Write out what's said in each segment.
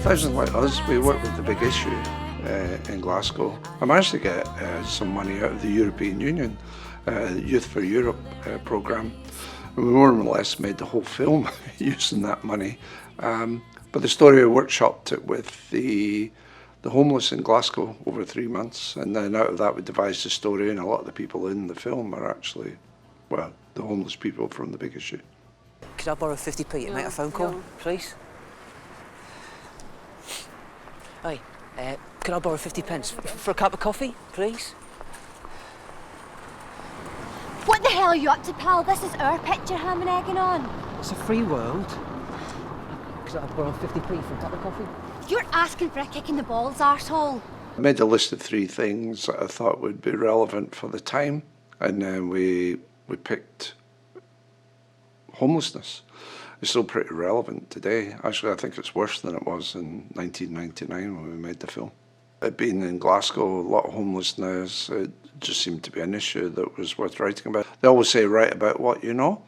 Thousands Like Us, we worked with the Big Issue in Glasgow. I managed to get some money out of the European Union, Youth for Europe programme. We more or less made the whole film using that money. But the story, I workshopped it with the homeless in Glasgow over 3 months, and then out of that we devised a story, and a lot of the people in the film are actually, well, the homeless people from the Big Issue. Could I borrow 50p to make a phone call, please? Hey, could I borrow 50 pence for a cup of coffee, please? What the hell are you up to, pal? This is our picture ham and egging on. It's a free world. Could I borrow 50p for a cup of coffee? You're asking for a kick in the balls, arsehole. I made a list of 3 things that I thought would be relevant for the time, and then we picked homelessness. It's still pretty relevant today. Actually, I think it's worse than it was in 1999 when we made the film. Being in Glasgow, a lot of homelessness, it just seemed to be an issue that was worth writing about. They always say, write about what you know.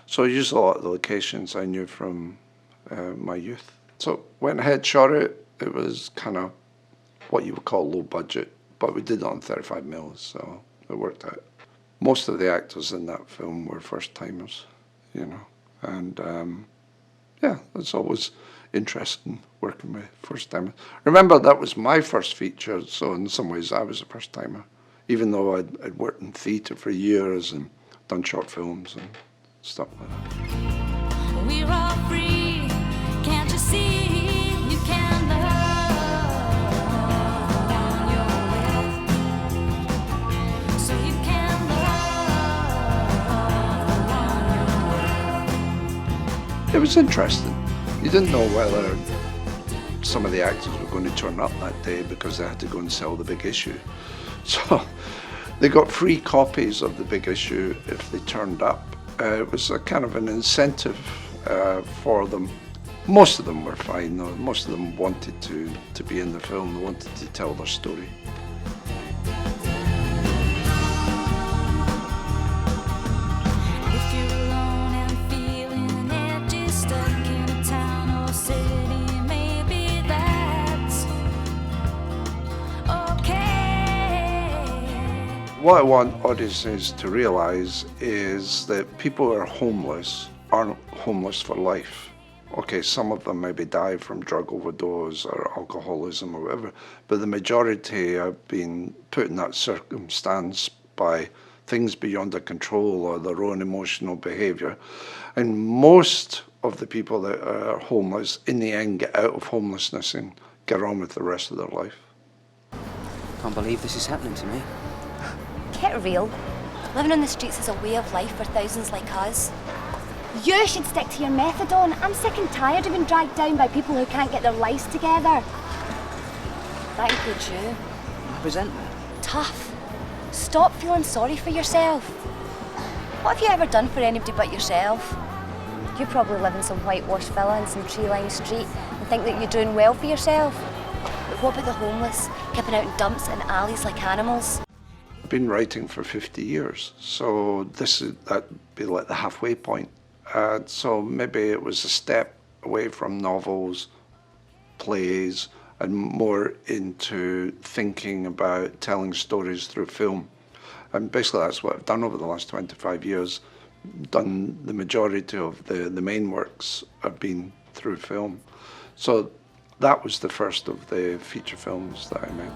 So I used a lot of the locations I knew from my youth. So went ahead, shot it. It was kind of what you would call low budget, but we did it on 35 mils, so it worked out. Most of the actors in that film were first timers, you know. And yeah, it's always interesting working with first timers. Remember, that was my first feature, so in some ways I was a first timer, even though I'd worked in theatre for years and done short films and stuff like that. We're all free, can't you see? You can love your will, so you can love. It was interesting. You didn't know whether some of the actors were going to turn up that day because they had to go and sell the Big Issue. So they got free copies of the Big Issue if they turned up. It was a kind of an incentive for them. Most of them were fine though. Most of them wanted to be in the film. They wanted to tell their story. What I want audiences to realise is that people who are homeless aren't homeless for life. Okay, some of them maybe die from drug overdose or alcoholism or whatever, but the majority have been put in that circumstance by things beyond their control or their own emotional behaviour. And most of the people that are homeless, in the end, get out of homelessness and get on with the rest of their life. Can't believe this is happening to me. Get real. Living on the streets is a way of life for thousands like us. You should stick to your methadone. I'm sick and tired of being dragged down by people who can't get their lives together. That includes you. I resent that. Tough. Stop feeling sorry for yourself. What have you ever done for anybody but yourself? You probably live in some whitewashed villa in some tree-lined street and think that you're doing well for yourself. But what about the homeless, camping out in dumps and alleys like animals? I've been writing for 50 years, so that'd be like the halfway point. So maybe it was a step away from novels, plays, and more into thinking about telling stories through film. And basically that's what I've done over the last 25 years. Done the majority of the main works have been through film. So that was the first of the feature films that I made.